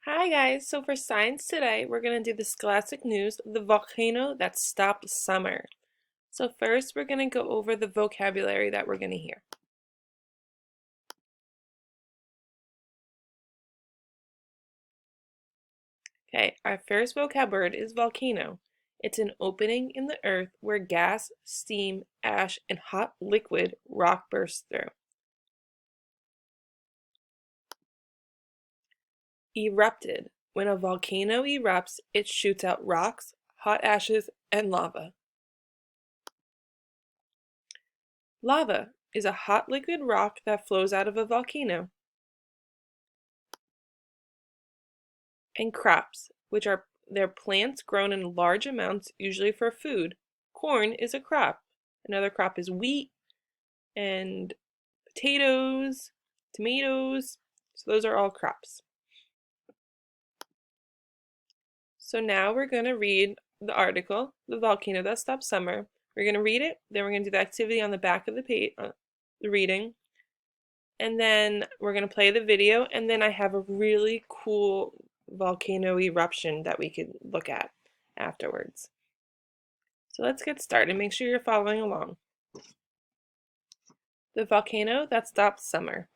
Hi guys, so for science today, we're going to do the scholastic news of the volcano that stopped summer. So first, we're going to go over the vocabulary that we're going to hear. Okay, our first vocab word is volcano. It's an opening in the earth where gas, steam, ash, and hot liquid rock bursts through. Erupted. When a volcano erupts, it shoots out rocks, hot ashes, and lava. Lava is a hot liquid rock that flows out of a volcano. And crops, which are they're plants grown in large amounts, usually for food. Corn is a crop. Another crop is wheat and potatoes, tomatoes. So those are all crops. So now we're going to read the article, The Volcano That Stopped Summer. We're going to read it, then we're going to do the activity on the back of the page, the reading, and then we're going to play the video, and then I have a really cool volcano eruption that we could look at afterwards. So let's get started. Make sure you're following along. The volcano that stopped summer.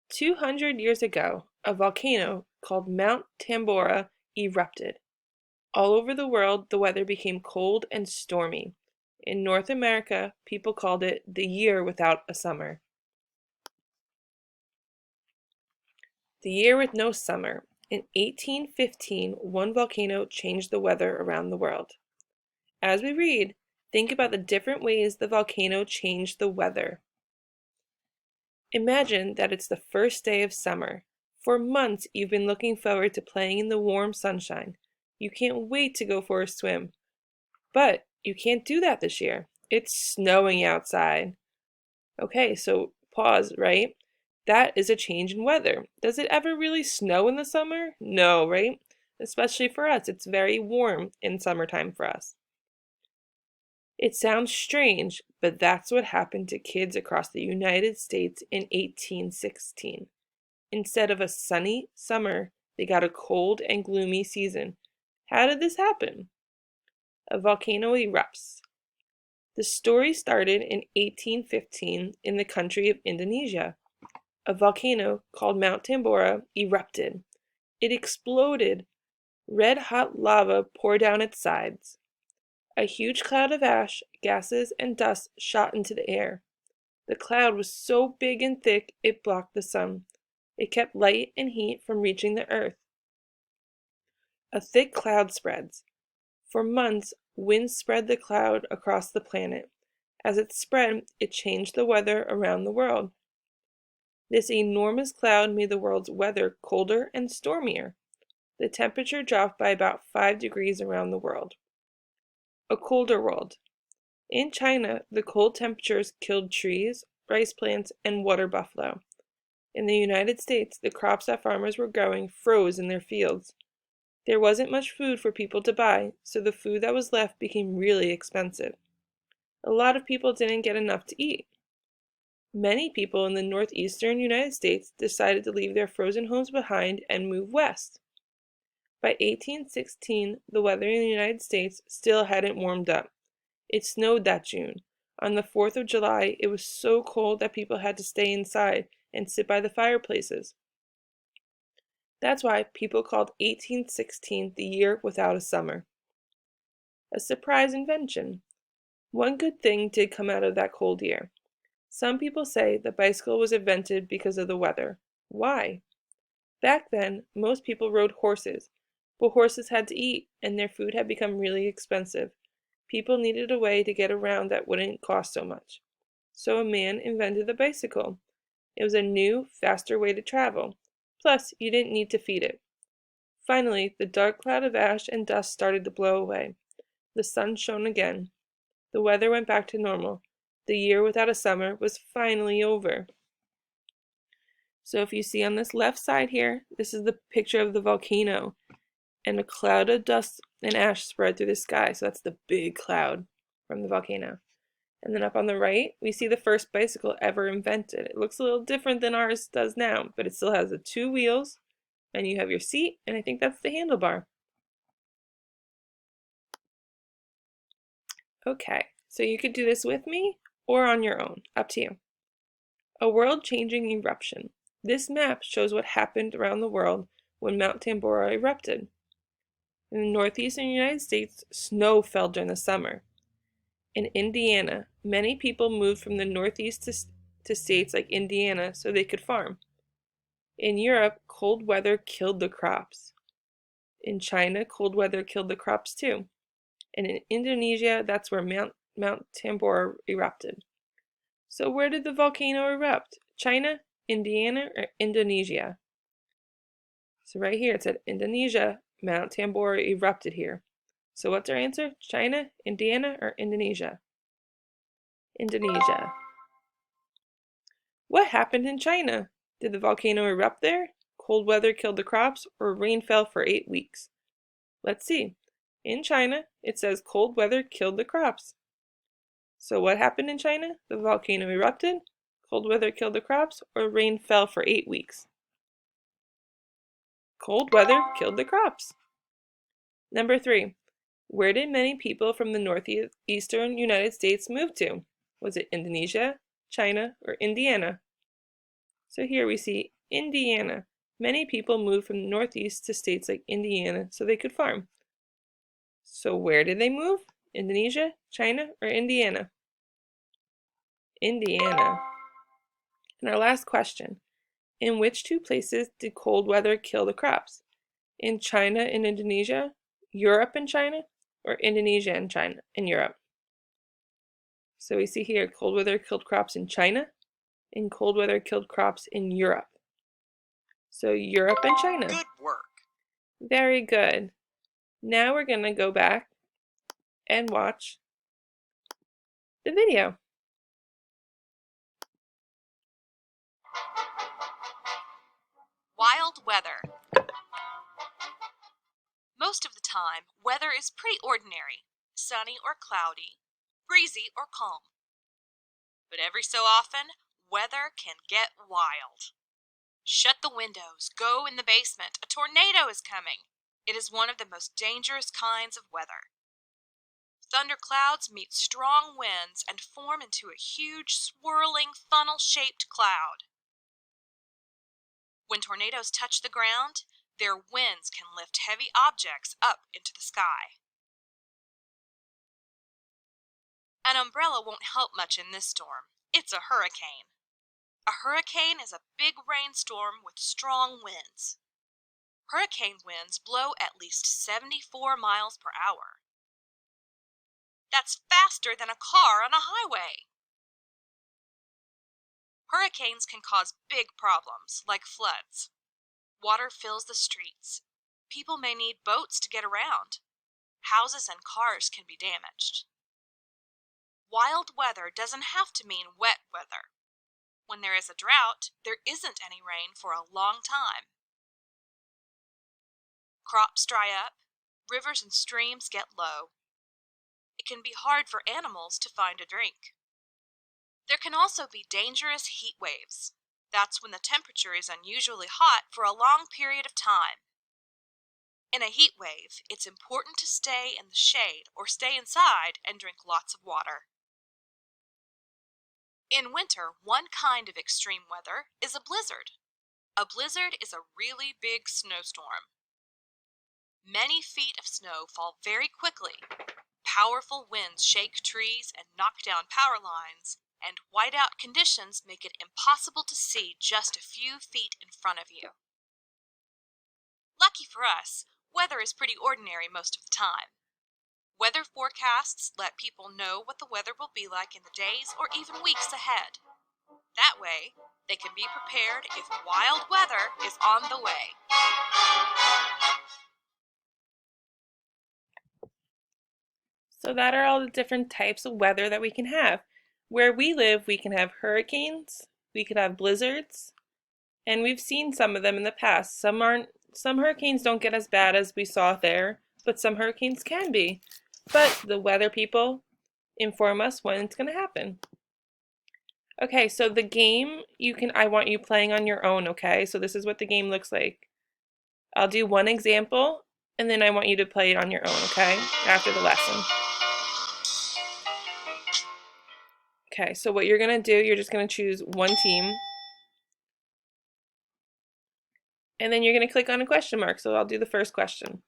200 years ago, a volcano called Mount Tambora erupted. All over the world, the weather became cold and stormy. In North America, people called it the year without a summer. The year with no summer. In 1815, one volcano changed the weather around the world. As we read, think about the different ways the volcano changed the weather. Imagine that it's the first day of summer. For months, you've been looking forward to playing in the warm sunshine. You can't wait to go for a swim. But you can't do that this year. It's snowing outside. Okay, so pause, right? That is a change in weather. Does it ever really snow in the summer? No, right? Especially for us, it's very warm in summertime for us. It sounds strange, but that's what happened to kids across the United States in 1816. Instead of a sunny summer, they got a cold and gloomy season. How did this happen? A volcano erupts. The story started in 1815 in the country of Indonesia. A volcano called Mount Tambora erupted. It exploded. Red-hot lava poured down its sides. A huge cloud of ash, gases, and dust shot into the air. The cloud was so big and thick it blocked the sun. It kept light and heat from reaching the earth. A thick cloud spreads. For months, winds spread the cloud across the planet. As it spread, it changed the weather around the world. This enormous cloud made the world's weather colder and stormier. The temperature dropped by about 5 degrees around the world. A colder world. In China, the cold temperatures killed trees, rice plants, and water buffalo. In the United States, the crops that farmers were growing froze in their fields. There wasn't much food for people to buy, so the food that was left became really expensive. A lot of people didn't get enough to eat. Many people in the northeastern United States decided to leave their frozen homes behind and move west. By 1816, the weather in the United States still hadn't warmed up. It snowed that June. On the 4th of July, it was so cold that people had to stay inside and sit by the fireplaces. That's why people called 1816 the year without a summer. A surprise invention. One good thing did come out of that cold year. Some people say the bicycle was invented because of the weather. Why? Back then, most people rode horses, but horses had to eat, and their food had become really expensive. People needed a way to get around that wouldn't cost so much. So a man invented the bicycle. It was a new, faster way to travel. Plus, you didn't need to feed it. Finally, the dark cloud of ash and dust started to blow away. The sun shone again. The weather went back to normal. The year without a summer was finally over. So if you see on this left side here, this is the picture of the volcano. And a cloud of dust and ash spread through the sky. So that's the big cloud from the volcano. And then up on the right, we see the first bicycle ever invented. It looks a little different than ours does now, but it still has the two wheels And you have your seat, and I think that's the handlebar. Okay, so you could do this with me or on your own, up to you. A world-changing eruption. This map shows what happened around the world when Mount Tambora erupted. In the northeastern United States, snow fell during the summer. In Indiana, many people moved from the northeast to states like Indiana so they could farm. In Europe, cold weather killed the crops. In China, cold weather killed the crops too. And in Indonesia, that's where Mount Tambora erupted. So where did the volcano erupt? China, Indiana, or Indonesia? So right here it said Indonesia, Mount Tambora erupted here. So what's our answer? China, Indiana, or Indonesia? Indonesia. What happened in China? Did the volcano erupt there? Cold weather killed the crops, or rain fell for 8 weeks? Let's see. In China, it says cold weather killed the crops. So what happened in China? The volcano erupted, cold weather killed the crops, or rain fell for 8 weeks? Cold weather killed the crops. Number 3. Where did many people from the northeastern United States move to? Was it Indonesia, China, or Indiana? So here we see Indiana. Many people moved from the northeast to states like Indiana so they could farm. So where did they move? Indonesia, China, or Indiana? Indiana. And our last question. In which 2 places did cold weather kill the crops? In China and Indonesia, Europe and China, or Indonesia and China and Europe? So we see here cold weather killed crops in China and cold weather killed crops in Europe. So Europe and China. Good work. Very good. Now we're going to go back and watch the video. Wild weather. Most of the time, weather is pretty ordinary, sunny or cloudy, breezy or calm. But every so often, weather can get wild. Shut the windows, go in the basement, a tornado is coming. It is one of the most dangerous kinds of weather. Thunderclouds meet strong winds and form into a huge, swirling, funnel-shaped cloud. When tornadoes touch the ground, their winds can lift heavy objects up into the sky. An umbrella won't help much in this storm. It's a hurricane. A hurricane is a big rainstorm with strong winds. Hurricane winds blow at least 74 miles per hour. That's faster than a car on a highway. Hurricanes can cause big problems, like floods. Water fills the streets. People may need boats to get around. Houses and cars can be damaged. Wild weather doesn't have to mean wet weather. When there is a drought, there isn't any rain for a long time. Crops dry up, rivers and streams get low. It can be hard for animals to find a drink. There can also be dangerous heat waves. That's when the temperature is unusually hot for a long period of time. In a heat wave, it's important to stay in the shade or stay inside and drink lots of water. In winter, one kind of extreme weather is a blizzard. A blizzard is a really big snowstorm. Many feet of snow fall very quickly. Powerful winds shake trees and knock down power lines, and whiteout conditions make it impossible to see just a few feet in front of you. Lucky for us, weather is pretty ordinary most of the time. Weather forecasts let people know what the weather will be like in the days or even weeks ahead. That way, they can be prepared if wild weather is on the way. So that are all the different types of weather that we can have. Where we live, we can have hurricanes, we could have blizzards, and we've seen some of them in the past. Some hurricanes don't get as bad as we saw there, but some hurricanes can be. But the weather people inform us when it's going to happen. Okay, so the game I want you playing on your own, okay? So this is what the game looks like. I'll do one example, and then I want you to play it on your own, okay? After the lesson. Okay, so what you're going to do, you're just going to choose one team. And then you're going to click on a question mark. So I'll do the first question.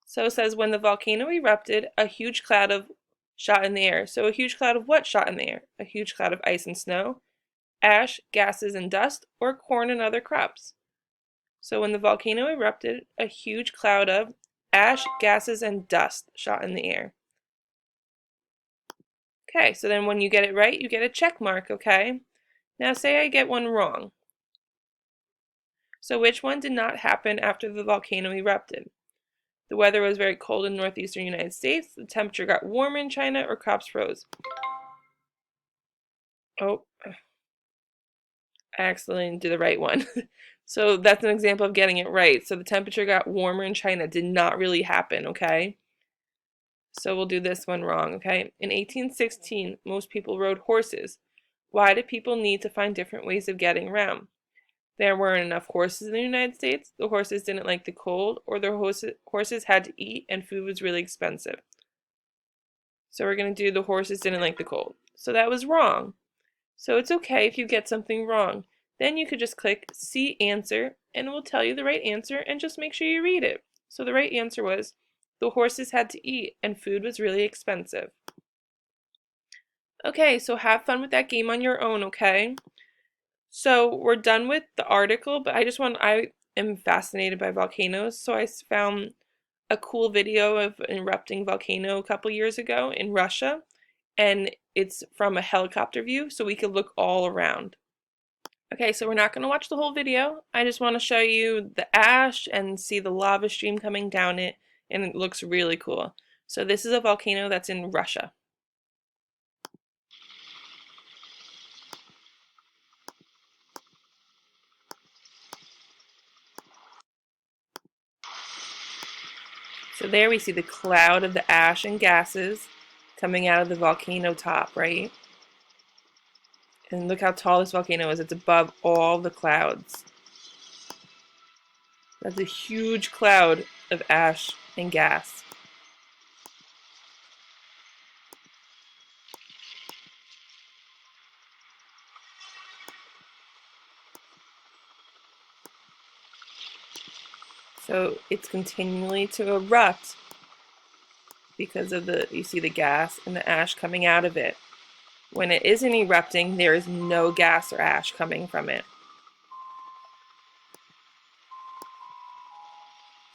So it says, when the volcano erupted, a huge cloud of shot in the air. So a huge cloud of what shot in the air? A huge cloud of ice and snow, ash, gases, and dust, or corn and other crops. So when the volcano erupted, a huge cloud of ash, gases, and dust shot in the air. Okay, so then when you get it right, you get a check mark, okay? Now say I get one wrong. So which one did not happen after the volcano erupted? The weather was very cold in northeastern United States, the temperature got warmer in China, or crops froze. Oh, I accidentally did the right one. So that's an example of getting it right. So the temperature got warmer in China did not really happen, okay? So we'll do this one wrong, okay? In 1816, most people rode horses. Why did people need to find different ways of getting around? There weren't enough horses in the United States, the horses didn't like the cold, or the horses had to eat and food was really expensive. So we're going to do the horses didn't like the cold. So that was wrong. So it's okay if you get something wrong. Then you could just click See Answer and it will tell you the right answer and just make sure you read it. So the right answer was, the horses had to eat and food was really expensive. Okay, so have fun with that game on your own, okay? So we're done with the article, but I am fascinated by volcanoes, so I found a cool video of an erupting volcano a couple years ago in Russia, and it's from a helicopter view, so we could look all around. Okay, so we're not going to watch the whole video. I just want to show you the ash and see the lava stream coming down it, and it looks really cool. So this is a volcano that's in Russia. So there we see the cloud of the ash and gases coming out of the volcano top, right? And look how tall this volcano is. It's above all the clouds. That's a huge cloud of ash and gas. So it's continually to erupt because of you see the gas and the ash coming out of it. When it isn't erupting, there is no gas or ash coming from it.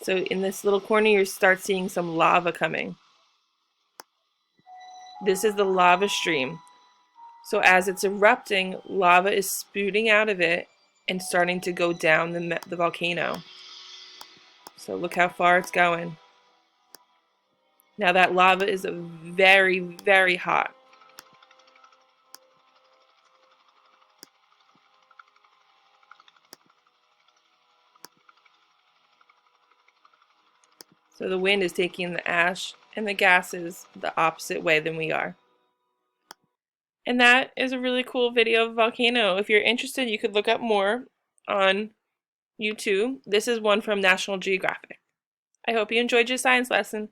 So in this little corner, you start seeing some lava coming. This is the lava stream. So as it's erupting, lava is spouting out of it and starting to go down the volcano. So look how far it's going. Now that lava is very, very hot. So the wind is taking the ash and the gases the opposite way than we are. And that is a really cool video of a volcano. If you're interested, you could look up more on YouTube. This is one from National Geographic. I hope you enjoyed your science lesson.